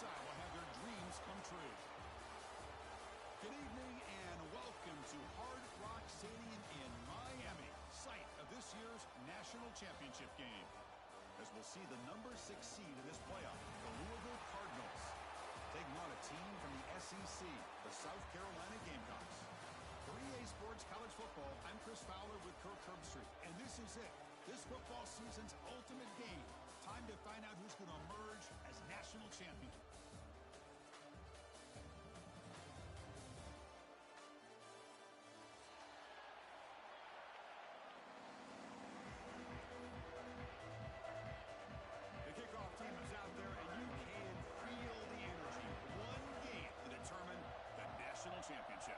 side will have their dreams come true. Good evening and welcome to Hard Rock Stadium in Miami, site of this year's national championship game. As we'll see the number 6 seed in this playoff, the Louisville Cardinals, taking on a team from the SEC, the South Carolina Gamecocks. For EA Sports College Football, I'm Chris Fowler with Kirk Herbstreit, and this is it. This football season's ultimate game. Time to find out who's going to emerge as national champion. The kickoff team is out there, and you can feel the energy. One game to determine the national championship.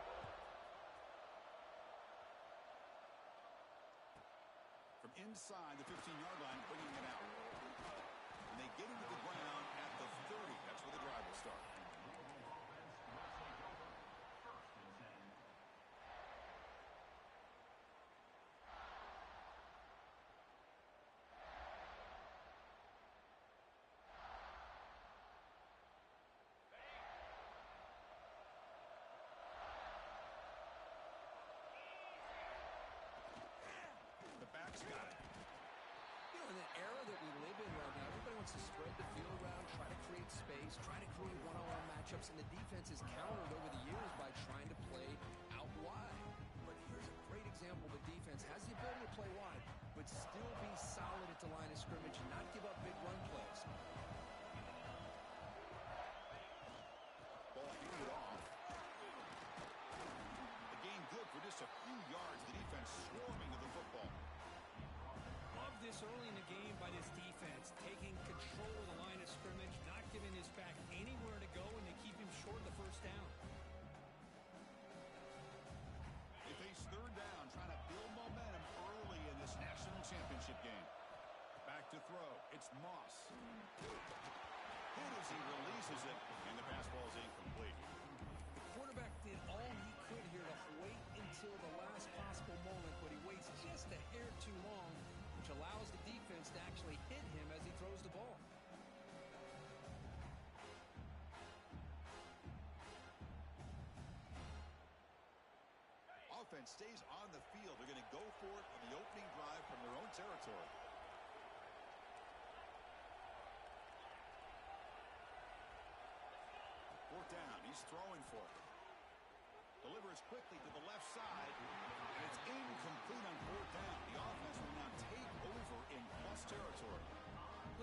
From inside the 15-yard line, bringing it out. And they get into the ground at the 30. That's where the drive will start. The back's got it. You know, in the era that we live in right now, everybody wants to spread the field around, try to create space, try to create one-on-one matchups, and the defense is countered over the years by trying to play out wide. But here's a great example. The defense has the ability to play wide, but still be solid at the line of scrimmage and not give up big run plays. Ball handed off. The gain good for just a few yards. The defense swarming to the football. Love this early in the game by this defense, taking control of the line of scrimmage, not giving his back anywhere to go, and they keep him short of the first down. They face third down, trying to build momentum early in this national championship game. Back to throw. It's Moss. Hit as he releases it, and the pass ball is incomplete. The quarterback did all he could here to wait until the last possible moment, but he waits just a hair too long, which allows the defense to actually hit him as he throws the ball. Offense stays on the field. They're going to go for it on the opening drive from their own territory. Fourth down. He's throwing for it. Delivers quickly to the left side, and it's incomplete on fourth down. The offense will now take over in plus territory.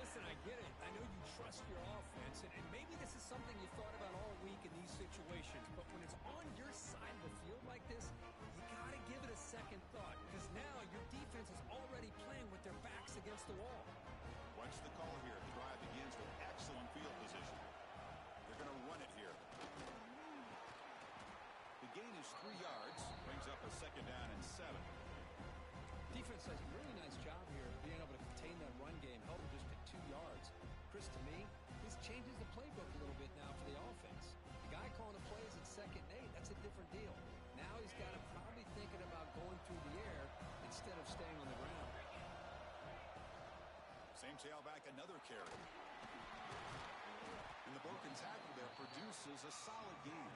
Listen, I get it. I know you trust your offense, and maybe this is something you thought about all week in these situations, but when it's on your side of the field like this, you got to give it a second thought, because now your defense is already playing with their backs against the wall. Watch the call here. The drive begins with excellent field position. They're going to run it here. The gain is 3 yards, brings up a second down and 7. Defense does a really nice job here of being able to contain that run game, held them just at 2 yards. Chris, to me, this changes the playbook a little bit now for the offense. The guy calling the plays at 2nd and 8, that's a different deal. Now he's got to probably thinking about going through the air instead of staying on the ground. Same tailback, another carry. And the broken tackle there produces a solid gain.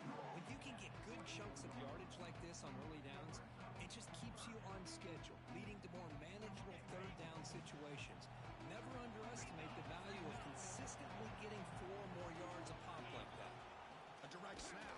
When you can get good chunks of yardage like this on early downs, it just keeps you on schedule, leading to more manageable third down situations. Never underestimate the value of consistently getting 4 more yards a pop like that. A direct snap.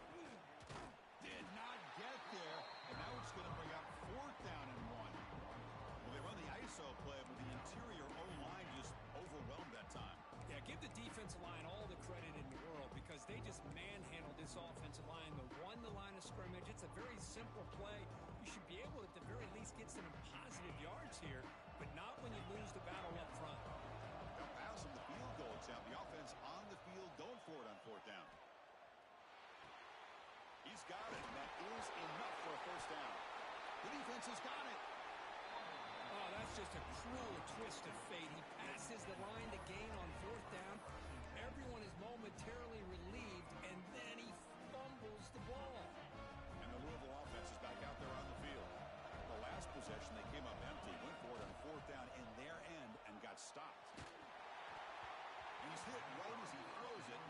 Did not get there, and now it's going to bring up 4th down and 1. Well, they run the ISO play, but the interior O-line just overwhelmed that time. Yeah, give the defensive line all the credit in the world because they just manhandled this offensive line. They won the line of scrimmage. It's a very simple play. You should be able to at the very least get some positive yards here, but not when you lose the battle up front. They'll pass on the field goal attempt. The offense on the field going for it on 4th down. He's got it, and that is enough for a first down. The defense has got it. Oh, that's just a cruel twist of fate. He passes the line to gain on 4th down. Everyone is momentarily relieved, and then he fumbles the ball. And the Louisville offense is back out there on the field. The last possession, they came up empty, went for it on 4th down in their end, and got stopped. And he's hit right as he throws it,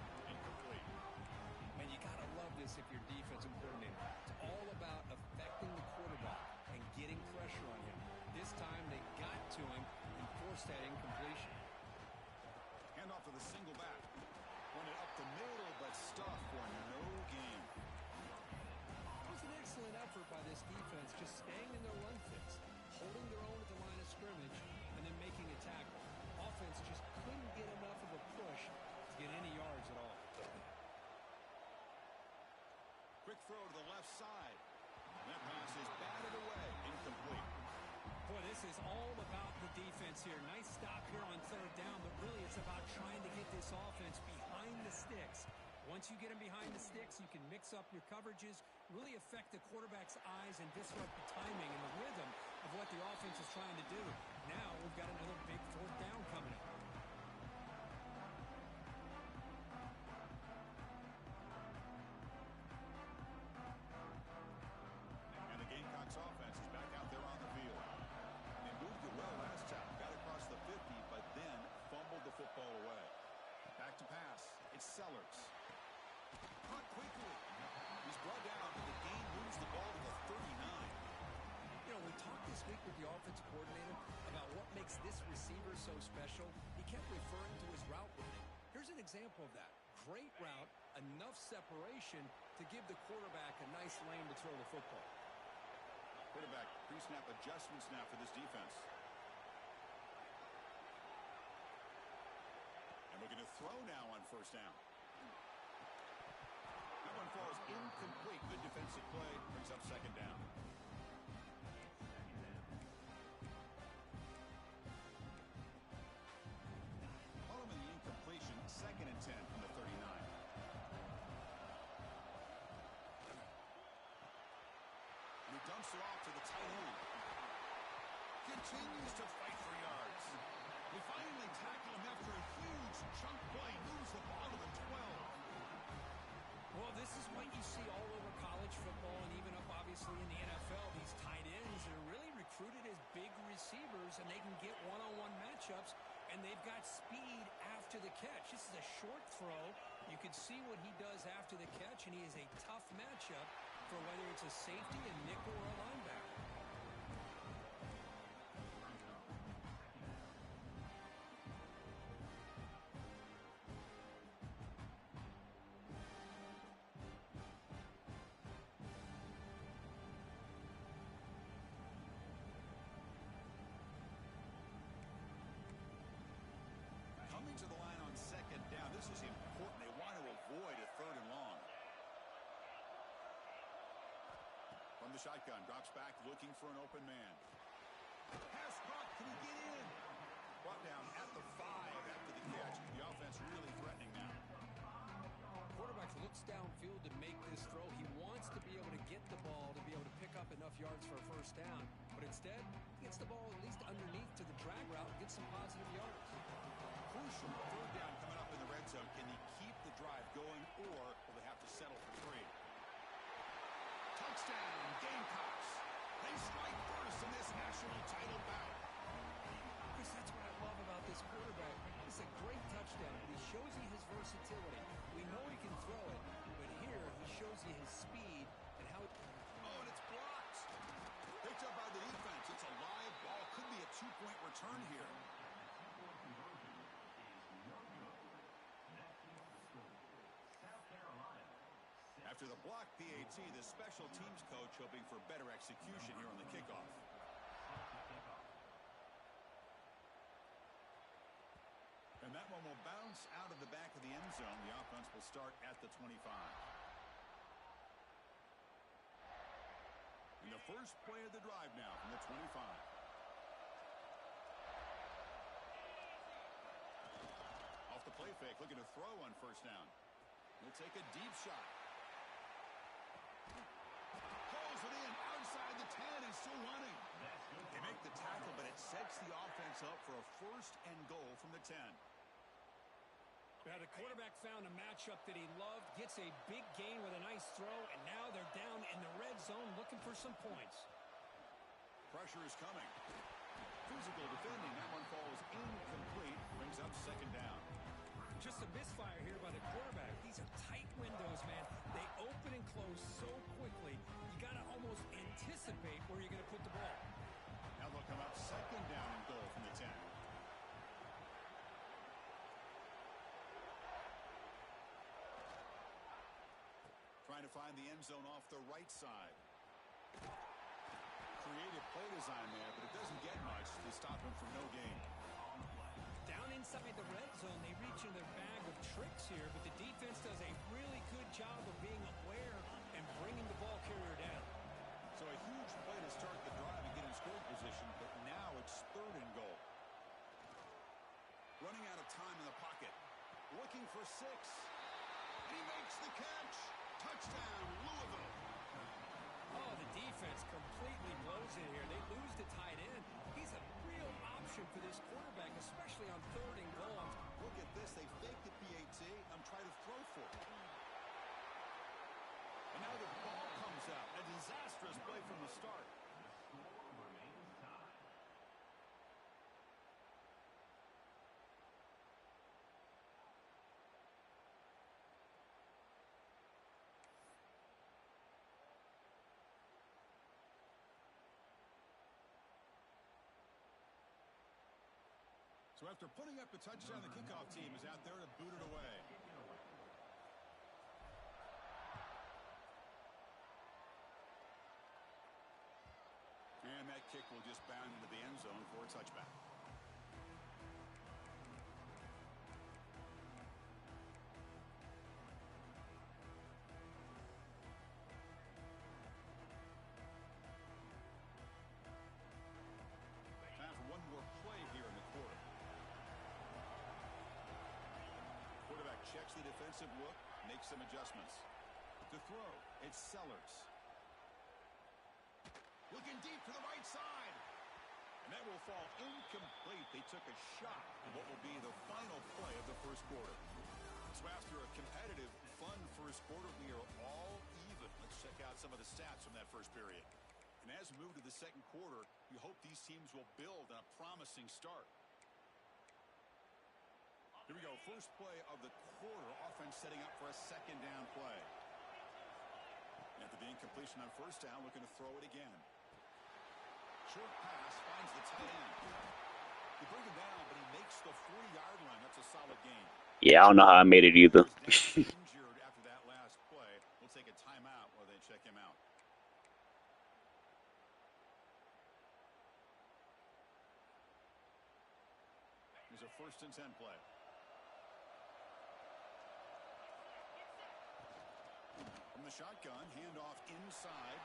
this if you're defensive coordinator. It's all about affecting the quarterback and getting pressure on him. This time they got to him and forced that incompletion. Hand off to the single back. Run it up the middle, but stuffed for no gain. It was an excellent effort by this defense, just staying in their run fits, holding their own at the line of scrimmage, and then making a tackle. Offense just couldn't get enough of a push to get any yards at all. Quick throw to the left side. That pass is batted away. Incomplete. Boy, this is all about the defense here. Nice stop here on third down, but really it's about trying to get this offense behind the sticks. Once you get them behind the sticks, you can mix up your coverages, really affect the quarterback's eyes and disrupt the timing and the rhythm of what the offense is trying to do. Now we've got another big fourth down coming up. And the Gamecocks offense is back out there on the field. They moved it well last time, got across the 50, but then fumbled the football away. Back to pass. It's Sellers. Caught quickly. He's brought down, and the game moves the ball to the 39. You know, we talked this week with the offensive coordinator about what makes this receiver so special. He kept referring to his route running. Here's an example of that. Great route, enough separation to give the quarterback a nice lane to throw the football. Quarterback pre-snap adjustments now for this defense. And looking to throw now on first down. That one falls incomplete. Good defensive play. Brings up second down. Following the incompletion, 2nd and 10 from the 39. And he dumps it off to the tight end. Continues to fight for yards. They finally tackle him after a huge chunk play. Moves the ball to the 12. Well, this is what you see all over college football and even up obviously in the NFL. These tight ends are really recruited as big receivers, and they can get one-on-one matchups, and they've got speed after the catch. This is a short throw. You can see what he does after the catch, and he is a tough matchup for whether it's a safety, a nickel, or a linebacker. Coming to the line on second down. This is important. They want to avoid a third and long. From the shotgun, drops back, looking for an open man. Pass caught. Can he get in? Brought down at the 5 after the catch. The offense really threatening now. Quarterback looks downfield to make this throw. He wants to be able to get the ball to be able to pick up enough yards for a first down, but instead he gets the ball at least underneath to the drag route and gets some positive yards. Crucial third down coming up in the red zone. Can he keep the drive going, or will they have to settle for 3? Touchdown, Gamecocks. They strike first in this national title bout. Chris, that's what I love about this quarterback. It's a great touchdown, but he shows you his versatility. We know he can throw it, but here he shows you his speed and how... Oh, and it's blocked. Picked up by the defense. It's a live ball. Could be a 2-point return here. After the block PAT, the special teams coach hoping for better execution here on the kickoff. And that one will bounce out of the back of the end zone. The offense will start at the 25. And the first play of the drive now from the 25. Off the play fake, looking to throw on first down. He'll take a deep shot. Pulls it in outside the 10 and still running. They make the tackle, but it sets the offense up for a first and goal from the 10. Now the quarterback found a matchup that he loved, gets a big gain with a nice throw, and now they're down in the red zone looking for some points. Pressure is coming. Physical defending. That one falls incomplete. Brings up second down. just a misfire here by the quarterback. These are tight windows, man. They open and close so quickly. You got to almost anticipate where you're going to put the ball. Now they'll come up second down and goal from the 10. Trying to find the end zone off the right side. Creative play design there, but it doesn't get much to stop him from no gain. Down inside the red zone, they reach in their bag of tricks here, but the defense does a really good job of being aware and bringing the ball carrier down. So a huge play to start the drive and get in scoring position, but now it's third and goal. Running out of time in the pocket. Looking for 6. And he makes the catch. Touchdown, Louisville. Oh, the defense completely blows it here. They lose the tight end. He's a real option for this quarterback, especially on third and goal. Look at this. They faked the PAT. I'm trying to throw for it. And now the ball comes out. A disastrous play from the start. So after putting up a touchdown, the kickoff team is out there to boot it away. And that kick will just bound into the end zone for a touchback. Time for one more play here in the quarter. Quarterback checks the defensive look, makes some adjustments. To throw, it's Sellers. Looking deep to the right side. And that will fall incomplete. They took a shot at what will be the final play of the first quarter. So after a competitive, fun first quarter, we are all even. Let's check out some of the stats from that first period. And as we move to the second quarter, you hope these teams will build on a promising start. Here we go. First play of the quarter. Offense setting up for a second down play. After the incompletion on first down, looking to throw it again. Short pass finds the tight end. They bring him down, but he makes the 40-yard line. That's a solid gain. Yeah, I don't know how I made it either. Injured after that last play. We'll take a timeout while they check him out. Here's a 1st and 10 play. From the shotgun, handoff inside.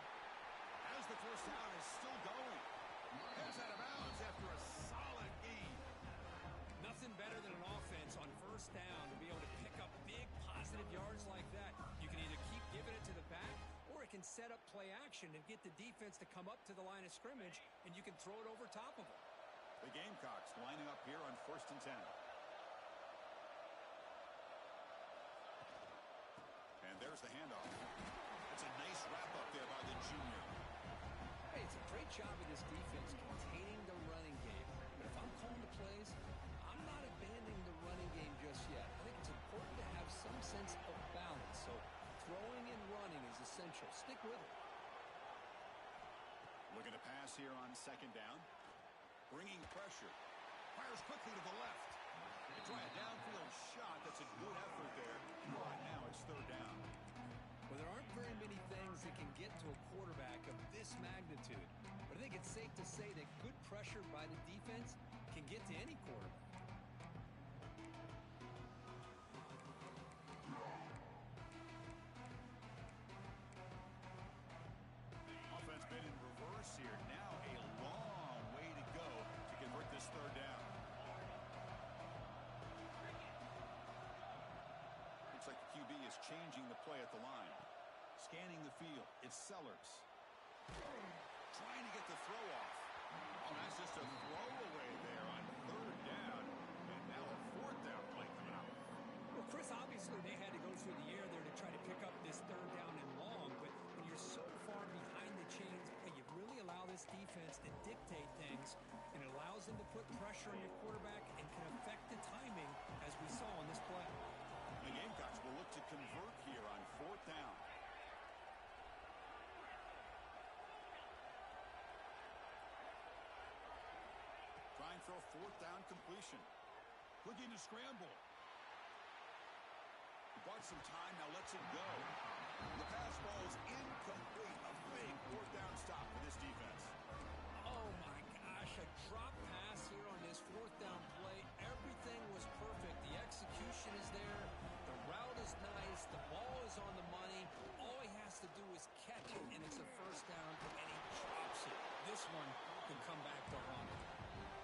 As the first down is still going. Pass out of bounds after a solid gain. Nothing better than an offense on first down to be able to pick up big positive yards like that. You can either keep giving it to the back, or it can set up play action and get the defense to come up to the line of scrimmage, and you can throw it over top of them. The Gamecocks lining up here on 1st and 10. And there's the handoff. It's a nice wrap-up there by the junior. Hey, it's a great job of this defense containing the running game. But if I'm calling the plays, I'm not abandoning the running game just yet. I think it's important to have some sense of balance. So throwing and running is essential. Stick with it. Looking to pass here on second down. Bringing pressure. Fires quickly to the left. They try a downfield shot. That's a good effort there. But now it's third down. Well, there aren't very many things that can get to a quarterback of this magnitude. But I think it's safe to say that good pressure by the defense can get to any quarterback. Offense been in reverse here. Now a long way to go to convert this third down. Looks like the QB is changing the play at the line. Scanning the field. It's Sellers. Trying to get the throw off. Oh, that's just a throwaway there on third down. And now a 4th down play coming up. Well, Chris, obviously they had to go through the air there to try to pick up this third down and long, but when you're so far behind the chains, you really allow this defense to dictate things, and it allows them to put pressure on your quarterback and can affect the timing, as we saw on this play. to convert here on 4th down. Trying for a 4th down completion. Looking to scramble. He bought some time, now lets it go. The pass falls incomplete. A big 4th down stop for this defense. Oh my gosh, a drop pass here on this 4th down play. Everything was perfect. The execution is there. The route is nice. The ball is on the money. All he has to do is catch it, and it's a 1st down, and he drops it. This one could come back to haunt him.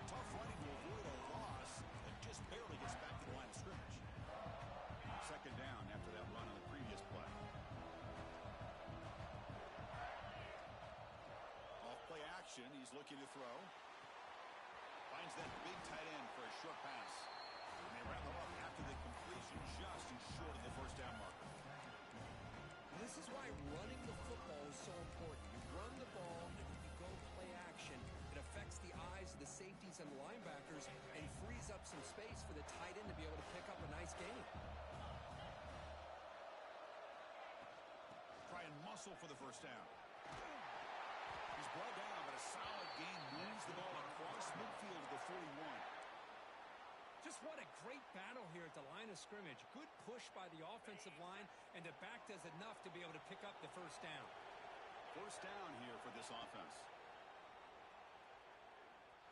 Tough running to avoid a loss and just barely gets back to the line of scrimmage. 2nd down after that run on the previous play. Off play action, he's looking to throw. Finds that big tight end for a short pass. And they wrap him up after the completion just short of the 1st down marker. This is why running the football is so important. You run the ball, and then you go play action. It affects the eyes of the safeties and the linebackers and frees up some space for the tight end to be able to pick up a nice gain. Try and muscle for the 1st down. He's brought down, but a solid gain moves the ball across midfield to the 41. Just what a great battle here at the line of scrimmage. Good push by the offensive line, and the back does enough to be able to pick up the 1st down. 1st down here for this offense.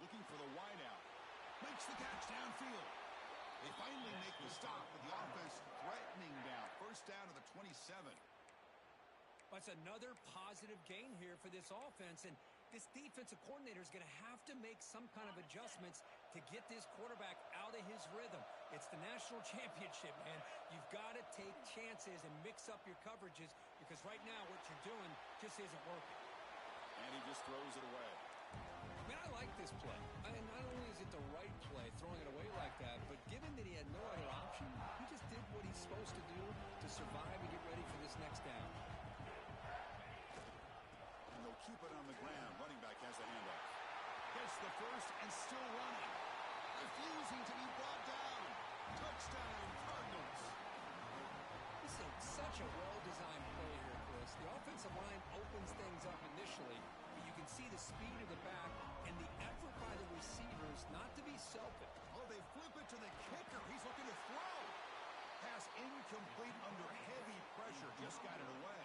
Looking for the wideout. Makes the catch downfield. They finally make the stop with the offense threatening down. 1st down to the 27. That's another positive gain here for this offense, and this defensive coordinator is going to have to make some kind of adjustments to get this quarterback out of his rhythm. It's the national championship, man. You've got to take chances and mix up your coverages because right now what you're doing just isn't working. And he just throws it away. I mean, I like this play. I mean, not only is it the right play, throwing it away like that, but given that he had no other option, he just did what he's supposed to do to survive and get ready for this next down. Keep it on the ground. Running back has the handoff. Gets the 1st and still running. Refusing to be brought down. Touchdown, Cardinals. This is such a well-designed play here, Chris. The offensive line opens things up initially, but you can see the speed of the back and the effort by the receivers not to be selfish. Oh, they flip it to the kicker. He's looking to throw. Pass incomplete under heavy pressure. Just got it away.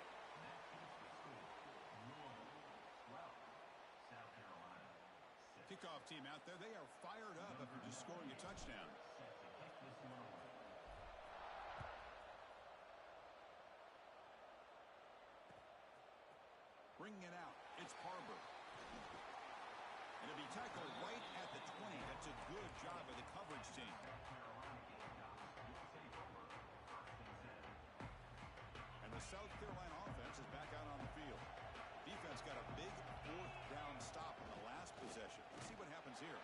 Kickoff team out there. They are fired up after just scoring a touchdown. Bringing it out. It's Harbor. And it'll be tackled right at the 20. That's a good job by the coverage team. And the South Carolina offense is back out on the field. Defense got a big 4th down stop in the last possession. Let's see what happens here.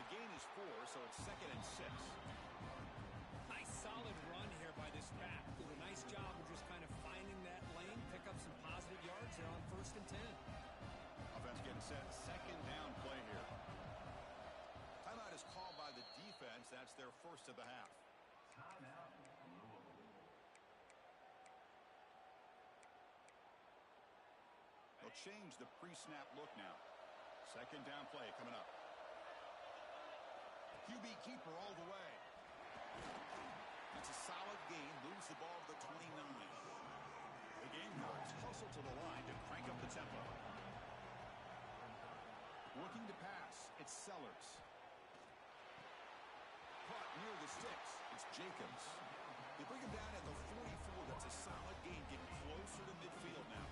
The gain is 4, so it's 2nd and 6. Nice solid run here by this back. Did a nice job of just kind of finding that lane, pick up some positive yards there on 1st and 10. Offense getting set. 2nd down play here. Timeout is called by the defense. That's their 1st of the half. Timeout. They'll change the pre-snap look now. 2nd down play coming up. QB keeper all the way. That's a solid gain. Moves the ball to the 29. The Gamecocks hustle to the line to crank up the tempo. Looking to pass. It's Sellers. Caught near the sticks. It's Jacobs. They bring him down at the 44. That's a solid gain. Getting closer to midfield now.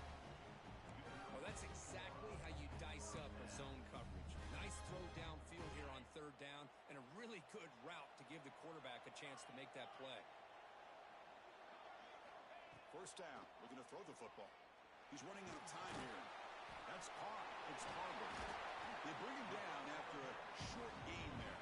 Well, that's exactly how you dice up a zone coverage. Nice throw downfield here on 3rd down, and a really good route to give the quarterback a chance to make that play. 1st down, looking to throw the football. He's running out of time here. That's caught. It's Harbor. They bring him down after a short gain there.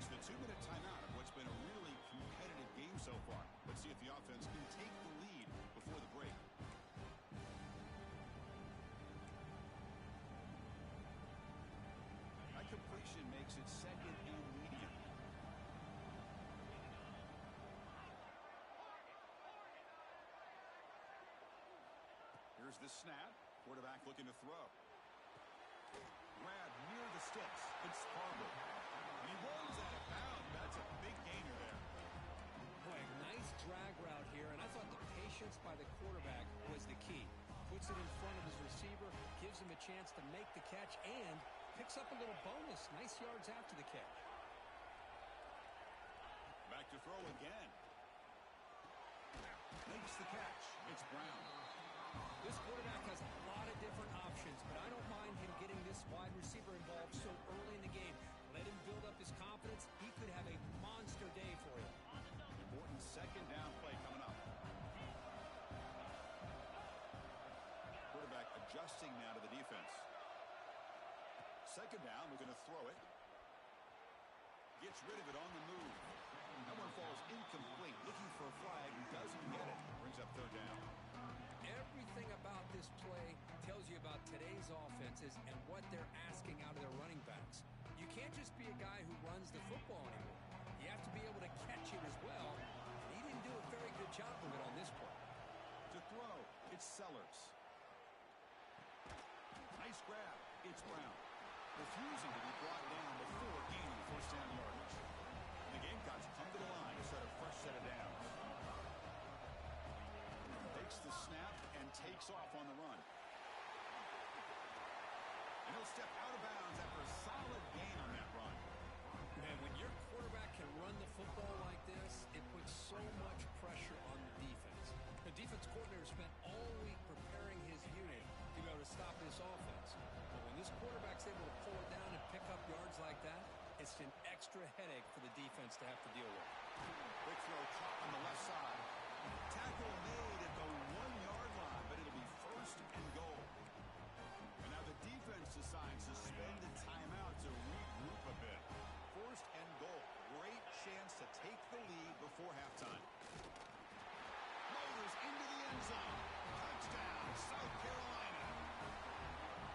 It's the 2-minute timeout of what's been a really competitive game so far. Let's see if the offense can take the lead before the break. That completion makes it 2nd and Here's the snap. Quarterback looking to throw. Grab near the sticks. It's Harbour. And he rolls out of bounds. That's a big gainer there. Boy, nice drag route here, and I thought the patience by the quarterback was the key. Puts it in front of his receiver, gives him a chance to make the catch, and picks up a little bonus. Nice yards after the catch. Back to throw again. Makes the catch. It's Brown. This quarterback has a lot of different options, but I don't mind him getting this wide receiver involved so early in the game. Let him build up his confidence. He could have a monster day for you. Important second down play coming up. Quarterback adjusting now to the defense. Second down, we're going to throw it. Gets rid of it on the move. That one falls incomplete. Looking for a flag, doesn't get it. Brings up third down. Everything about this play tells you about today's offenses and what they're asking out of their running backs. You can't just be a guy who runs the football anymore. You have to be able to catch it as well. And he didn't do a very good job of it on this play. To throw, it's Sellers. Nice grab. It's Brown. Refusing to be brought down before gaining first down yardage. The Gamecocks come to the line, set a fresh set of downs. Takes the snap and takes off on the run. And he'll step out of bounds after a solid gain on that run. Man, when your quarterback can run the football like this, it puts so much pressure on the defense. The defense coordinator spent all week preparing his unit to be able to stop this offense. But when this quarterback's able to pull it down and pick up yards like that, it's an extra headache for the defense to have to deal with. Quick throw caught on the left side. Tackle made at the 1-yard line, but it'll be first and goal. And now the defense decides to spend a timeout to regroup a bit. First and goal. Great chance to take the lead before halftime. Motors into the end zone. Touchdown, South Carolina.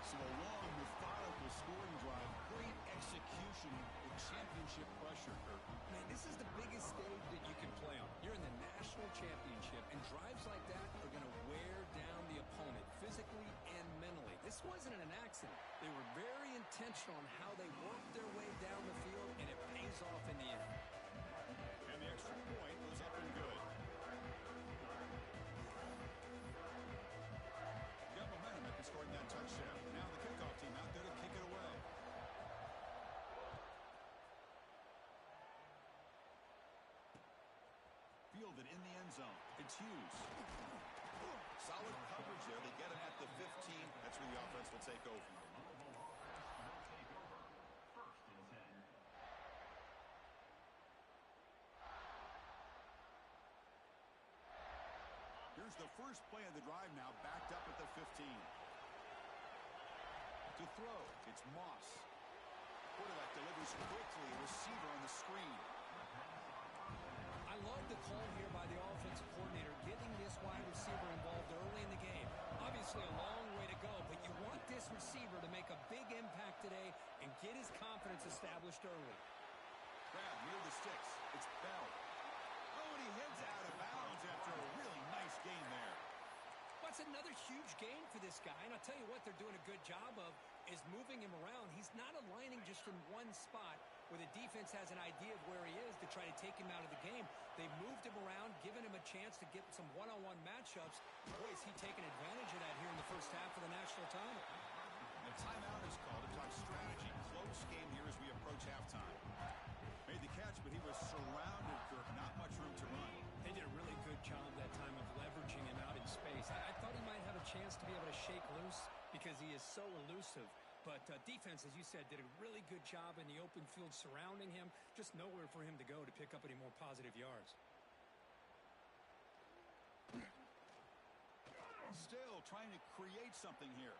So a long, methodical scoring drive. Great execution with championship pressure, Kirk. Man, this is the biggest stage that you can play on. You're in the national championship, and drives like that are going to wear down the opponent physically and mentally. This wasn't an accident. They were very intentional on how they worked their way down the field, and it pays off in the end. And the extra point was up and good. Got momentum after scoring that touchdown. Now the kickoff team out there to kick it away. Fielded in the end zone. It's Hughes. Solid coverage there. They get it at the 15. That's where the offense will take over. Here's the first play of the drive now, backed up at the 15. To throw, it's Moss. Quarterback delivers quickly, receiver on the screen. I love the call here by the offensive coordinator, getting this wide receiver involved early in the game. Obviously a long way to go, but you want this receiver to make a big impact today and get his confidence established early. Grab near the sticks. It's Bell. Oh, and he heads out of bounds after a really nice gain there. That's another huge game for this guy, and I'll tell you what they're doing a good job of is moving him around. He's not aligning just in one spot where the defense has an idea of where he is to try to take him out of the game. They moved him around, given him a chance to get some one-on-one matchups. Boy, is he taking advantage of that here in the first half of the national title. And a timeout is called to talk strategy. Close game here as we approach halftime. Made the catch, but he was surrounded, Kirk. Not much room to run. They did a really good job that time of leveraging him out in space. I thought he might have a chance to be able to shake loose because he is so elusive. But defense, as you said, did a really good job in the open field surrounding him. Just nowhere for him to go to pick up any more positive yards. Still trying to create something here.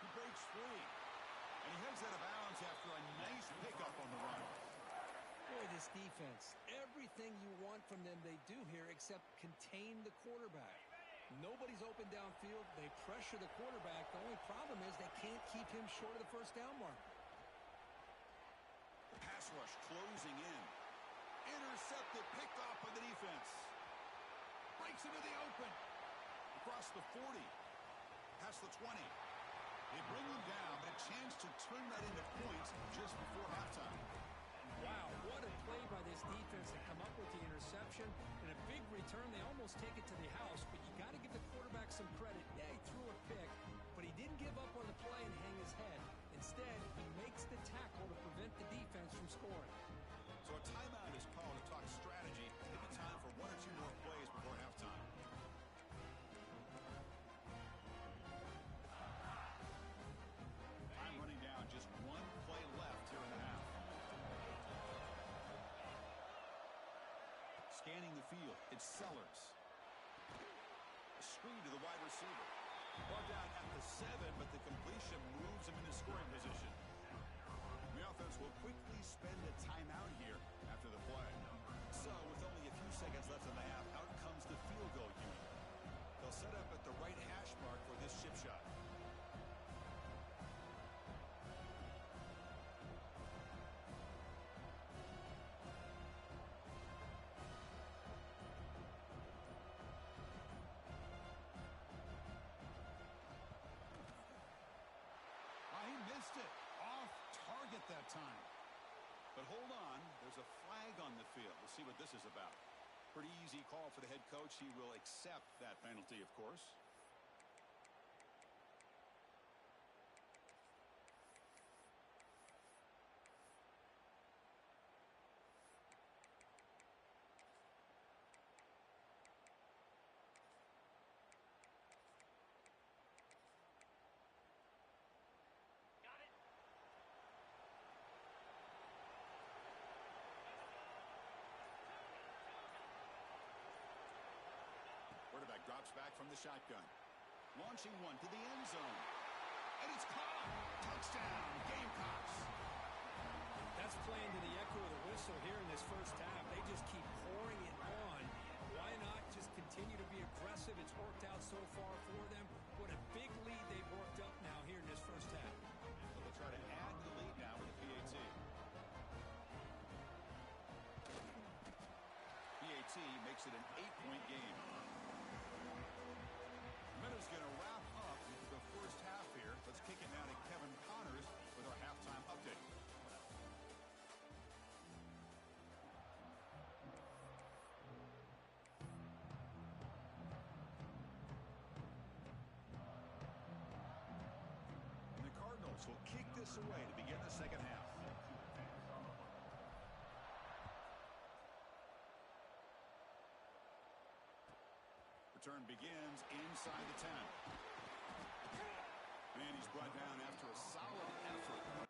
He breaks free. And he heads out of bounds after a nice pickup on the run. Boy, this defense, everything you want from them they do here except contain the quarterback. Nobody's open downfield. They pressure the quarterback. The only problem is they can't keep him short of the first down mark. Pass rush closing in. Intercepted, picked off by the defense. Breaks into the open. across the 40. Past the 20. They bring him down, but a chance to turn that into points just before halftime. Wow, what a play by this defense to come up with the interception. And a big return, they almost take it to the house, but you got to give the quarterback some credit. Yeah, he threw a pick, but he didn't give up on the play and hang his head. Instead, he makes the tackle to prevent the defense from scoring. So a timeout is called to talk strategy. Maybe time for one or two more plays before halftime. Time running down, just one play left here in the half. Scanning the field, it's Sellers. A screen to the wide receiver. Brought down at the 7, but the completion moves him into scoring position. The offense will quickly spend a timeout here after the play. So, with only a few seconds left in the half, out comes the field goal unit. They'll set up at the right hash mark for this chip shot. He missed it. Off target that time. But hold on, there's a flag on the field. We'll see what this is about. Pretty easy call for the head coach. He will accept that penalty, of course. Quarterback drops back from the shotgun. Launching one to the end zone. And it's caught. Touchdown, Gamecocks. That's playing to the echo of the whistle here in this first half. They just keep pouring it on. Why not just continue to be aggressive? It's worked out so far for them. What a big lead they've worked up now here in this first half. They'll try to add to the lead now with the PAT. PAT makes it an 8-point game. Minutes going to wrap up the first half here. Let's kick it now to Kevin Connors with our halftime update. And the Cardinals will kick this away to begin the second half. Return begins inside the 10. And he's brought down after a solid effort.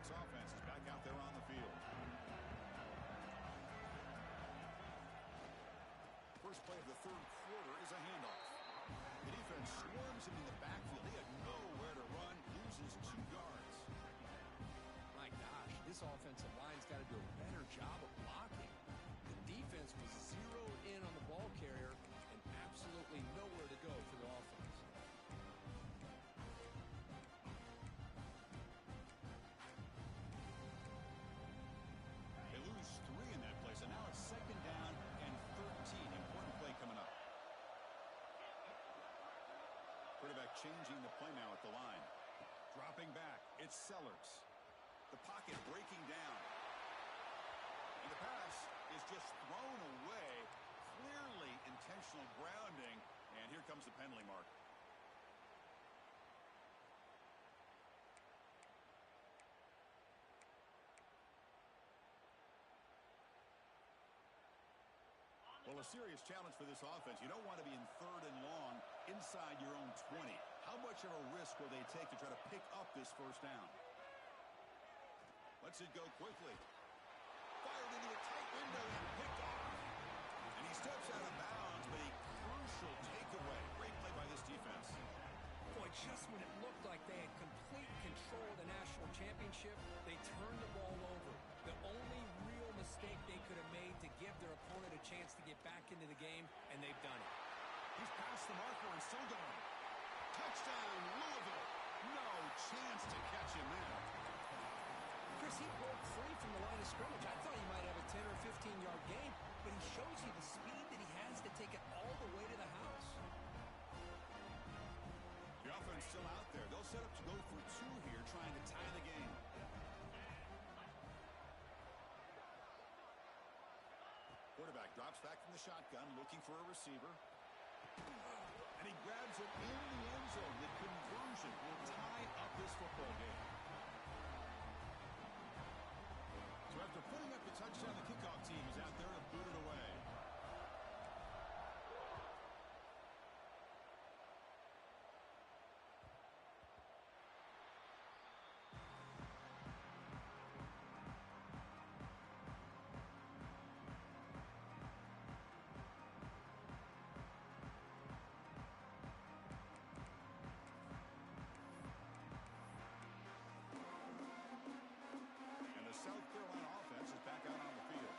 Offense is back out there on the field. First play of the third quarter is a handoff. The defense swarms him in the backfield. He had nowhere to run, loses 2 yards. My gosh, this offensive line's got to do a better job of blocking. The defense was zeroed in on the ball carrier and absolutely nowhere to go for the offense. So now it's second down and 13. Important play coming up. Quarterback changing the play now at the line. Dropping back, it's Sellers. The pocket breaking down. And the pass is just thrown away. Clearly intentional grounding. And here comes the penalty mark. Well, a serious challenge for this offense. You don't want to be in 3rd and long inside your own 20. How much of a risk will they take to try to pick up this first down? Lets it go quickly. Fired into a tight window and picked off. And he steps out of bounds, but a crucial takeaway. Great play by this defense. Boy, just when it looked like they had complete control of the national championship, they turned the ball over. The only real mistake they could have made to give their opponent a chance to get back into the game, and they've done it. He's past the marker and still going. Touchdown, Louisville. No chance to catch him there. Chris, he broke free from the line of scrimmage. I thought he might have a 10 or 15-yard gain, but he shows you the speed that he has to take it all the way to the house. The offense still out there. They'll set up to go for 2 here, trying to tie the game. Quarterback drops back from the shotgun, looking for a receiver. And he grabs it in the end zone. The conversion will tie up this football game. So after putting up the touchdown, the kickoff team is out there to boot it away. South Carolina offense is back out on the field.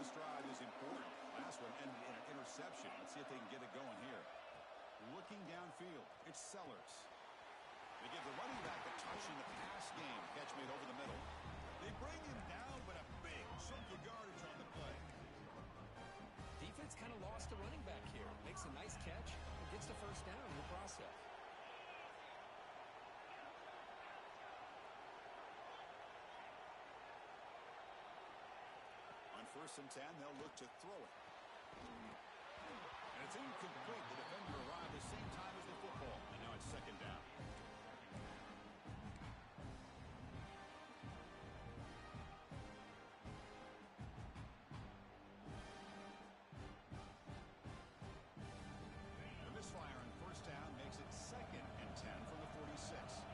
This drive is important. Last one ended in an interception. Let's see if they can get it going here. Looking downfield, it's Sellers. They give the running back a touch in the pass game. Catch made over the middle. They bring him down, but a big chunk of yardage on the play. Defense kind of lost a running back here. Makes a nice catch and gets the first down in the process. On 1st and 10, they'll look to throw it. And it's incomplete. The defender arrived the same time as the football. And now it's 2nd down. The misfire on 1st down makes it 2nd and 10 from the 46.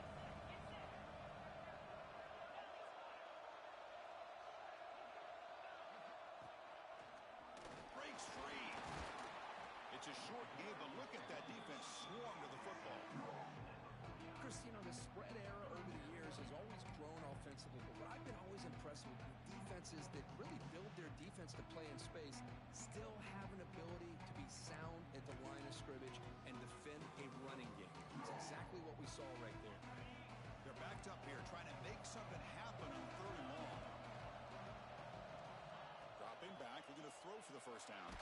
Breaks free. It's a short game, but look at that defense swarm to the football. Chris, you know, the spread era over the years has always grown offensively, but what I've been always impressed with defenses that really build their defense to play in space still have an ability to be sound at the line of scrimmage and defend a running game. It's exactly what we saw right there. They're backed up here, trying to make something happen on 3rd and long. Dropping back, looking to throw for the first down.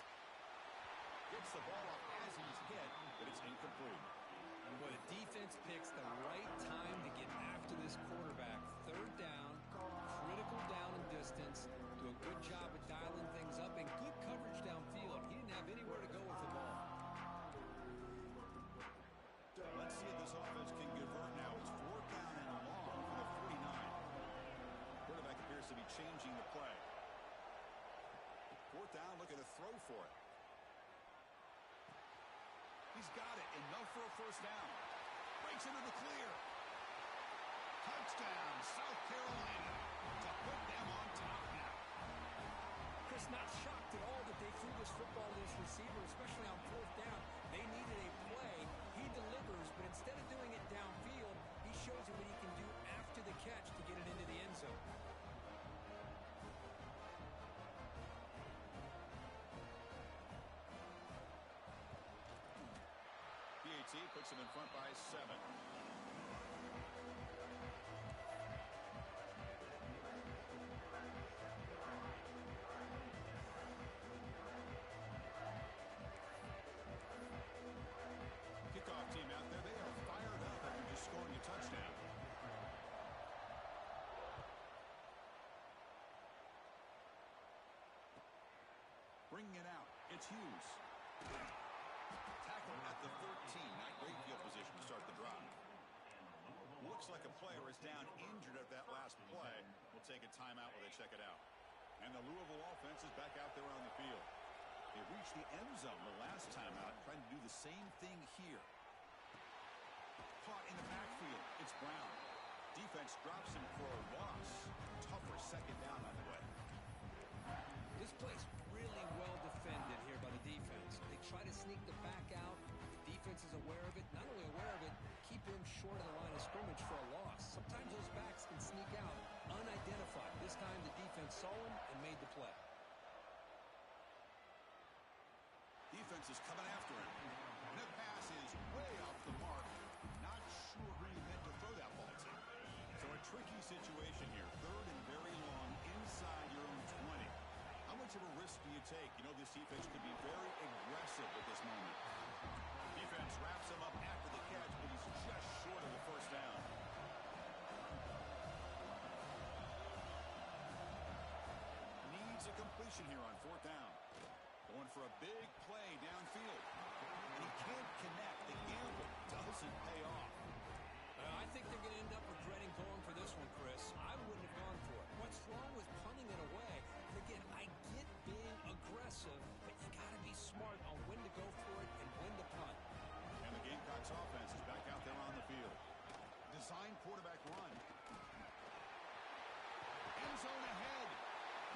Gets the ball off as he's hit, but it's incomplete. Boy, the defense picks the right time to get after this quarterback. 3rd down, critical down and distance. Do a good job of dialing things up and good coverage downfield. He didn't have anywhere to go with the ball. Let's see if this offense can convert now. It's 4th down and long for the 49. Quarterback appears to be changing the play. 4th down, looking to throw for it. He's got it. Enough for a first down. Breaks into the clear. Touchdown, South Carolina, to put them on top now. Chris, not shocked at all that they threw this football to this receiver, especially on 4th down. They needed a play. He delivers, but instead of doing it downfield, he shows you what he can do after the catch to get it into the end zone. Pact puts him in front by 7. Kickoff team out there, they are fired up after just scoring a touchdown. Bringing it out. It's Hughes. Tackle at the 13. Not great field position to start the drive. Looks like a player is down injured at that last play. We'll take a timeout while they check it out. And the Louisville offense is back out there on the field. They reached the end zone the last time out, trying to do the same thing here. Caught in the backfield. It's Brown. Defense drops him for a loss. Tougher second down on the way. This play's really well defended here by the defense. They try to sneak the back out. The defense is aware of it. Not only aware of it, keep him short of the line of scrimmage for a loss. Sometimes those backs can sneak out unidentified. This time the defense saw him and made the play. Defense is coming after him. And that pass is way off the mark. Not sure who he meant to throw that ball to. So a tricky situation here. Third and very long inside your own 20. How much of a risk do you take? You know this defense could be very aggressive at this moment. Defense wraps him up after the catch, but he's just short of the first down. Needs a completion here on fourth down. Going for a big play downfield. And he can't connect. The gamble doesn't pay off. I think they're going to end up regretting going for this one, Chris. I wouldn't have gone for it. What's wrong with punting it away? Again, I get being aggressive, but you got to be smart on when to go for it and when to punt. And the Gamecocks offense is back out there on the field. Design quarterback run. End zone ahead.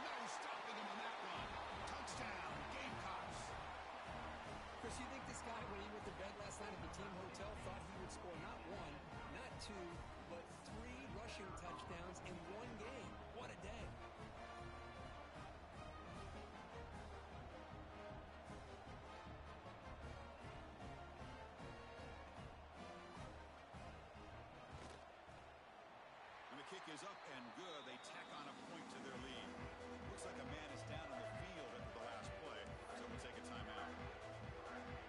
No stopping him on that run. Touchdown, Gamecocks. Chris, you think this guy, when he went to bed last night at the team hotel, thought he would score not one, not two, but 3 rushing touchdowns in one game? What a day. And the kick is up and good. They tack on a point to their lead. Looks like a man is down on the field after the last play, so we'll take a timeout.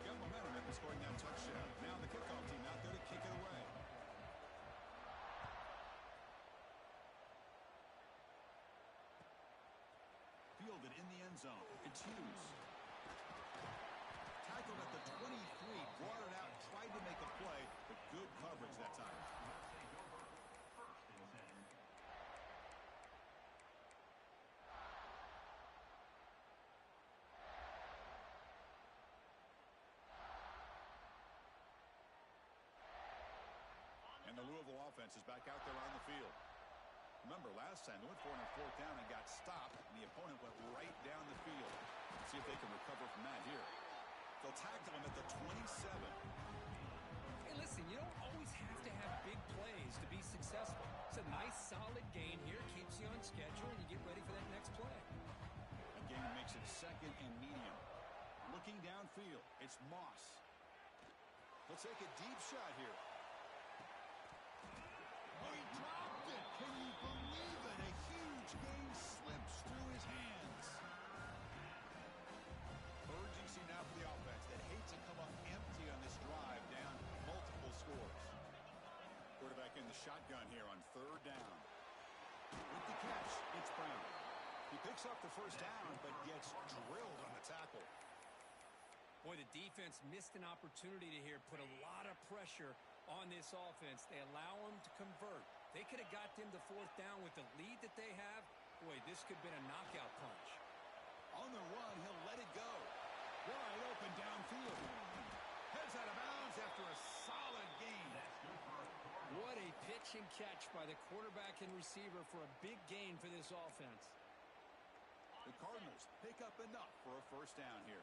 Got momentum after scoring that touchdown. Now the kickoff team out there to kick it away. Fielded in the end zone. It's Hughes. Tackled at the 23, brought it out, tried to make a play, but good coverage that time. And the Louisville offense is back out there on the field. Remember, last time they went for it on fourth down and got stopped, and the opponent went right down the field. Let's see if they can recover from that here. They'll tackle him at the 27. Hey, listen, you don't always have to have big plays to be successful. It's a nice, solid gain here. Keeps you on schedule, and you get ready for that next play. And game makes it second and medium. Looking downfield, it's Moss. Let's take a deep shot here. Oh, he dropped it. Can you believe it? A huge gain slips through his hands. Urgency now for the offense that hates to come up empty on this drive, down multiple scores. Quarterback in the shotgun here on third down. With the catch, it's Brown. He picks up the first down, but gets drilled on the tackle. Boy, the defense missed an opportunity to here put a lot of pressure on this offense. They allow them to convert. They could have got them to fourth down with the lead that they have. Boy, this could have been a knockout punch. On the run, he'll let it go. Wide open downfield. Heads out of bounds after a solid gain. What a pitch and catch by the quarterback and receiver for a big gain for this offense. The Cardinals pick up enough for a first down here.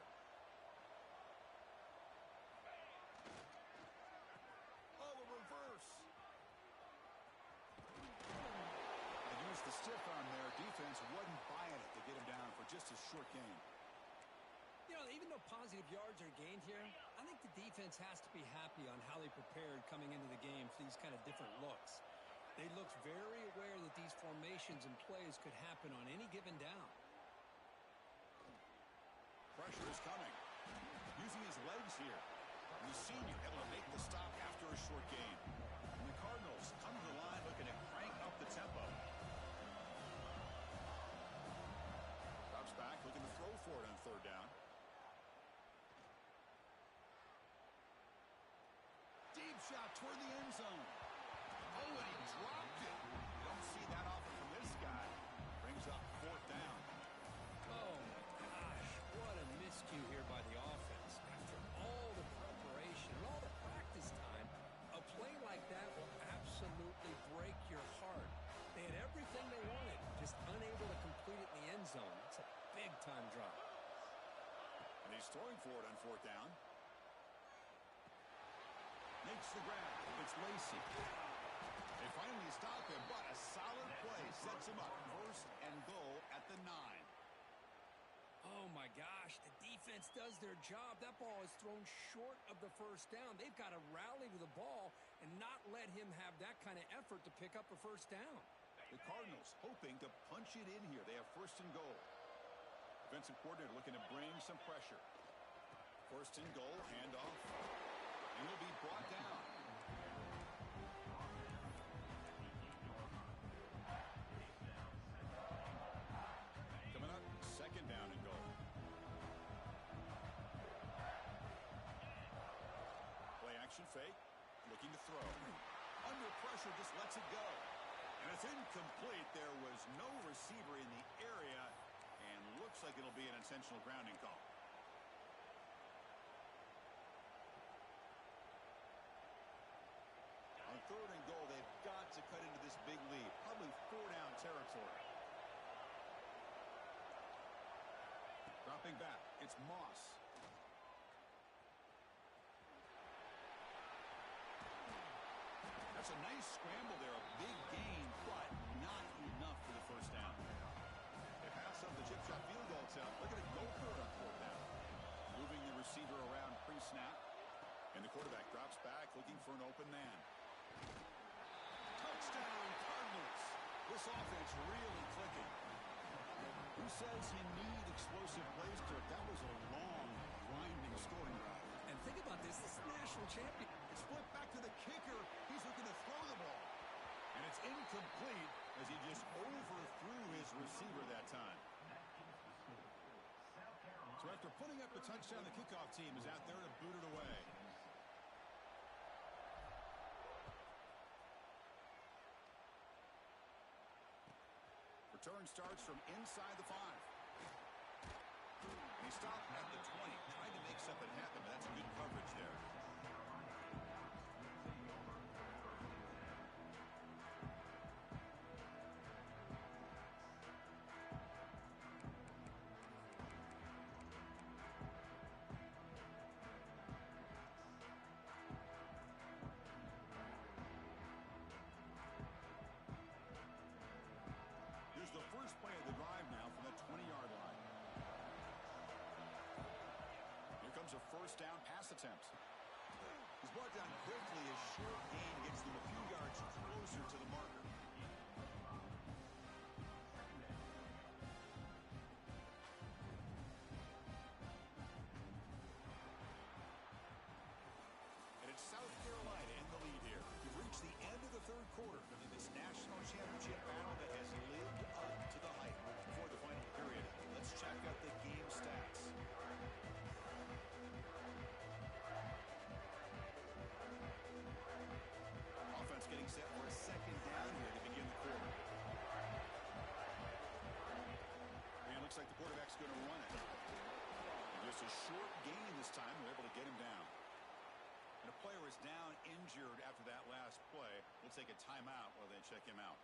The stiff arm there, defense wasn't buying it to get him down for just a short gain. You know, even though positive yards are gained here, I think the defense has to be happy on how they prepared coming into the game for these kind of different looks. They looked very aware that these formations and plays could happen on any given down. Pressure is coming. Using his legs here. The senior able to make the stop after a short gain. And the Cardinals come to the line looking to crank up the tempo. Drops back, looking to throw for it on third down. shot toward the end zone. Oh, and he dropped it. You don't see that often from this guy. Brings up fourth down. Oh, my gosh. What a miscue here by the offense. After all the preparation and all the practice time, a play like that will absolutely break your heart. They had everything they wanted, just unable to complete it in the end zone. It's a big-time drop. And he's throwing for it on fourth down. Makes the grab. It's Lacy. They finally stop him, but a solid play sets him up. First and goal at the 9. Oh, my gosh. The defense does their job. That ball is thrown short of the first down. They've got to rally to the ball and not let him have that kind of effort to pick up a first down. The Cardinals hoping to punch it in here. They have first and goal. Defensive coordinator looking to bring some pressure. First and goal, handoff. And he'll be brought down. Coming up, second down and goal. Play action fake. Looking to throw. Under pressure, just lets it go. And it's incomplete. There was no receiver in the area. And looks like it'll be an intentional grounding call. On third and goal, they've got to cut into this big lead. Probably 4-down territory. Dropping back, it's Moss. That's a nice scramble there, a big gain, but not enough for the first down. They pass up the chip shot field goal attempt. They're going to go for it on fourth down. Moving the receiver around pre-snap. And the quarterback drops back, looking for an open man. Touchdown, Cardinals. This offense really clicking. Who says you need explosive plays, Kirk? That was a long, grinding scoring drive. And think about this. This is the national champion. Split back to the kicker. He's looking to throw the ball. And it's incomplete as he just overthrew his receiver that time. So after putting up a touchdown, the kickoff team is out there to boot it away. Return starts from inside the 5. And he stopped at the 20, trying to make something happen, but that's good coverage there. Here's the first play of the drive now from the 20-yard line. Here comes a first down pass attempt. He's brought down quickly. A short gain gets them a few yards closer to the marker. And it's South Carolina in the lead here. We've reached the end of the third quarter in this national championship battle that has lived up to the hype. Before the final period, let's check out the game stats. Offense getting set for a second down here to begin the quarter. And it looks like the quarterback's going to run it. And just a short gain this time. We're able to get him down. And a player is down injured after that last play. We'll take a timeout while they check him out.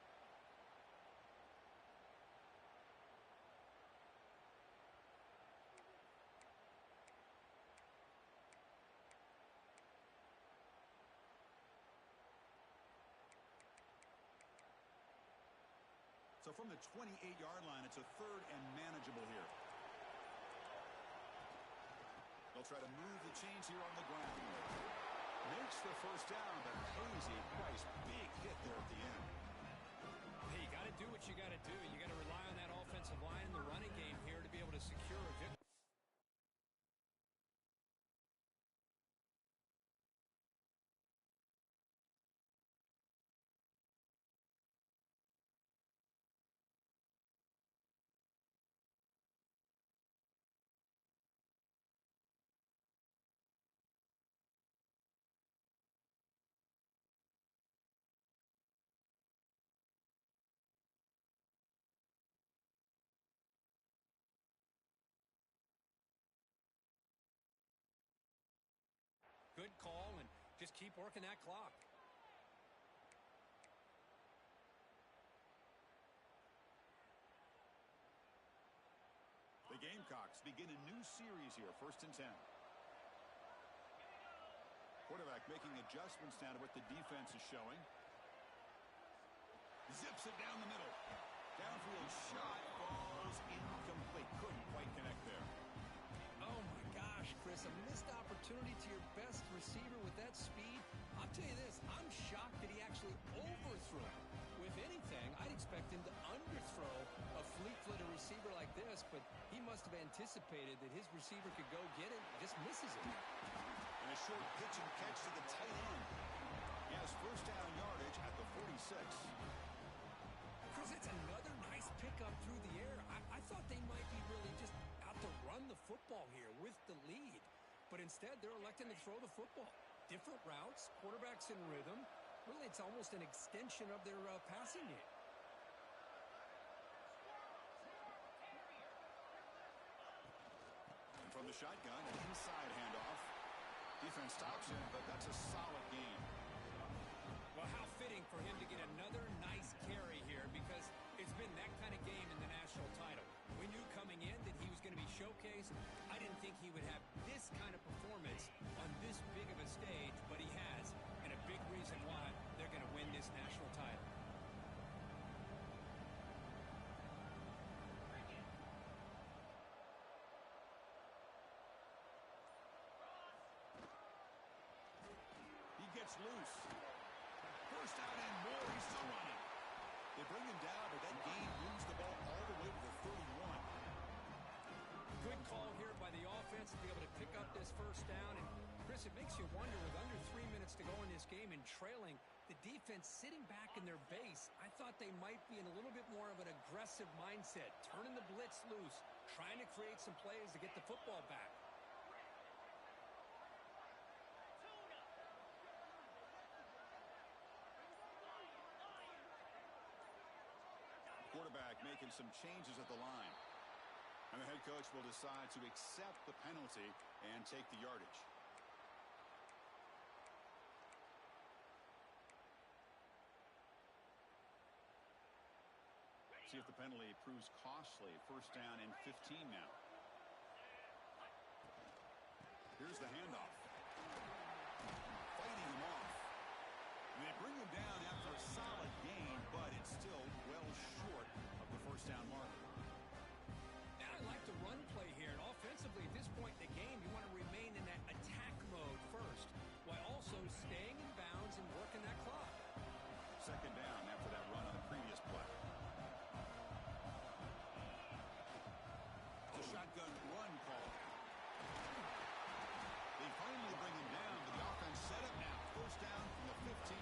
So from the 28-yard line, it's a third and manageable here. They'll try to move the chains here on the ground. Makes the first down, but pays a price. Big hit there at the end. Hey, you got to do what you got to do. You got to rely on that offensive line in the running game here to be able to secure a victory. working that clock. The Gamecocks begin a new series here, 1st and 10. Quarterback making adjustments now to what the defense is showing. Zips it down the middle. Downfield shot falls incomplete. Couldn't quite connect there. Oh, my gosh, Chris, a missed opportunity to your best receiver with that speed. I'll tell you this, I'm shocked that he actually overthrew. If anything, I'd expect him to underthrow a fleet-footed receiver like this, but he must have anticipated that his receiver could go get it, just misses it. And a short pitch and catch to the tight end. He has first down yardage at the 46. Chris, it's another nice pickup through the air. I thought they might be really just out to run the football here with the lead, but instead they're electing to throw the football. Different routes, quarterbacks in rhythm. Really, it's almost an extension of their passing game. And from the shotgun, an inside handoff. Defense stops him, but that's a solid game. Well, how fitting for him to get another nice carry here, because it's been that kind of game in the national title. We knew coming in that he was going to be showcased. I didn't think he would have this kind of performance on this big of a stage, but he has, and a big reason why they're going to win this national title. He gets loose. First out and more. He's still running. They bring him down, but that gain moves the ball all the way to the 31. Good call here by the offense to be able to pick up this first down. And, Chris, it makes you wonder, with under 3 minutes to go in this game and trailing, the defense sitting back in their base, I thought they might be in a little bit more of an aggressive mindset, turning the blitz loose, trying to create some plays to get the football back. Quarterback making some changes at the line. And the head coach will decide to accept the penalty and take the yardage. See if the penalty proves costly. First down and 15 now. Here's the handoff. Fighting him off. And they bring him down after a solid gain, but it's still well short of the first down marker. And I like the run play here. And offensively, at this point in the game, you want to remain in that attack mode first, while also staying in bounds and working that clock. Second down after that run on the previous play. The shotgun run call. They finally bring him down, but the offense set up now. First down from the 15.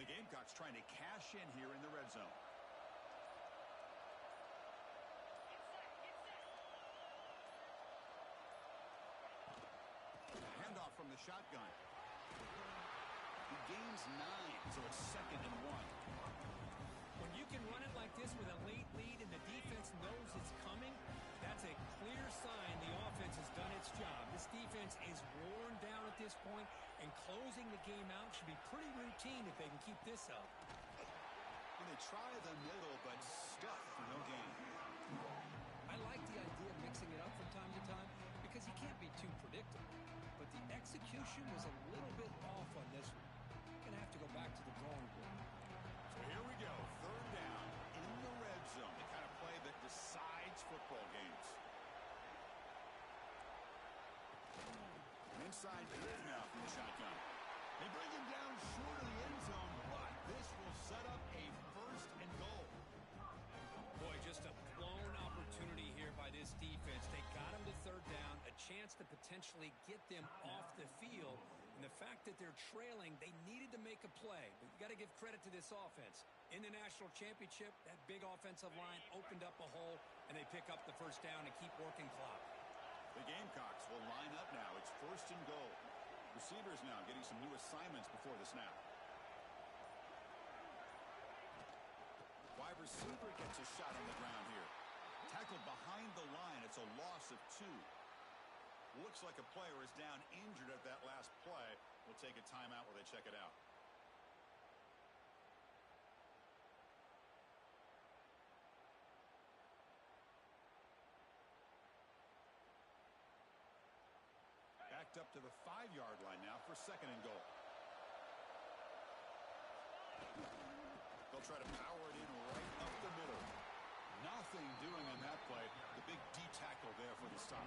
The Gamecocks trying to cash in here in the red zone. Handoff from the shotgun. He gains 9, so it's 2nd and 1. When you can run it like this with a late lead and the defense knows it's coming, that's a clear sign the offense has done its job. This defense is worn down at this point, and closing the game out should be pretty routine if they can keep this up. And they try the middle, but stuff for no gain. I like the idea of mixing it up from time to time because you can't be too predictable. But the execution was a little bit off on this one. Going to have to go back to the drawing board. So here we go, 3rd down in the red zone. The kind of play that decides football games. Inside field now from the shotgun. They bring him down short of the end zone, but this will set up a 1st and goal. Boy, just a blown opportunity here by this defense. They got him to 3rd down, a chance to potentially get them off the field. And the fact that they're trailing, they needed to make a play. But you got to give credit to this offense. In the national championship, that big offensive line opened up a hole, and they pick up the first down and keep working clock. The Gamecocks will line up now. It's 1st and goal. Receivers now getting some new assignments before the snap. Wide receiver gets a shot on the ground here. Tackled behind the line. It's a loss of 2. Looks like a player is down injured at that last play. We'll take a timeout while they check it out. Backed up to the 5-yard line now for 2nd and goal. They'll try to power it in right up the middle. Nothing doing on that play. The big D tackle there for the stop.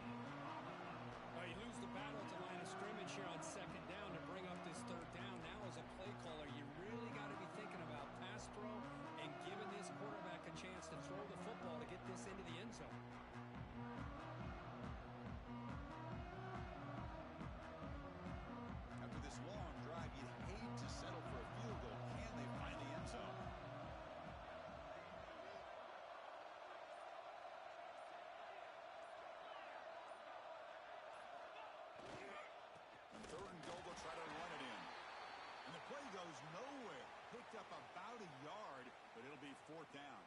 Well, you lose the battle at the line of scrimmage here on 2nd down to bring up this 3rd down. Now as a play caller, you really got to be thinking about pass pro and giving this quarterback a chance to throw the football to get this into the end zone. After this long drive, you'd hate to settle for a field goal. Can they find the end zone? Try to run it in. And the play goes nowhere. Picked up about a yard, but it'll be 4th down.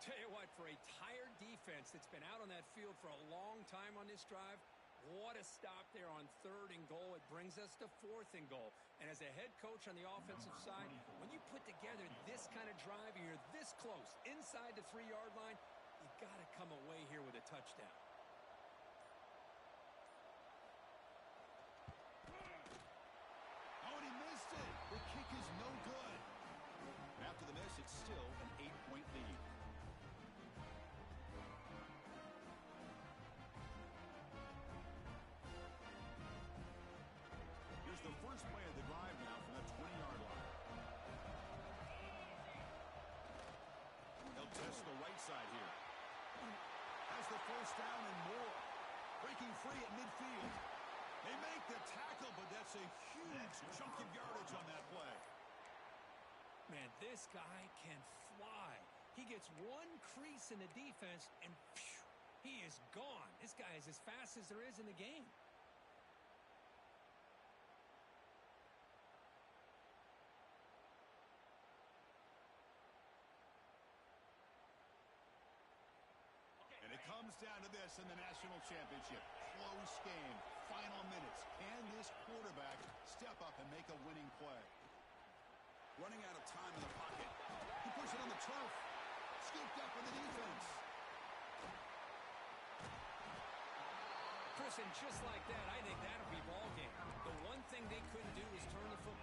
Tell you what, for a tired defense that's been out on that field for a long time on this drive, what a stop there on 3rd and goal. It brings us to 4th and goal. And as a head coach on the offensive side, when you put together this kind of drive and you're this close inside the 3-yard line, you got to come away here with a touchdown. The kick is no good. After the miss, it's still an 8-point lead. Here's the first play of the drive now from the 20-yard line. He'll test the right side here. Has the 1st down and more. Breaking free at midfield. They make the tackle, but that's a huge chunk of yardage on that play. Man, this guy can fly. He gets one crease in the defense, and phew, he is gone. This guy is as fast as there is in the game. And it comes down to this in the national championship. Close game. Final minutes. Can this quarterback step up and make a winning play? Running out of time in the pocket. He puts it on the turf. Scooped up in the defense. Chris, and just like that, I think that'll be ball game. The one thing they couldn't do is turn the football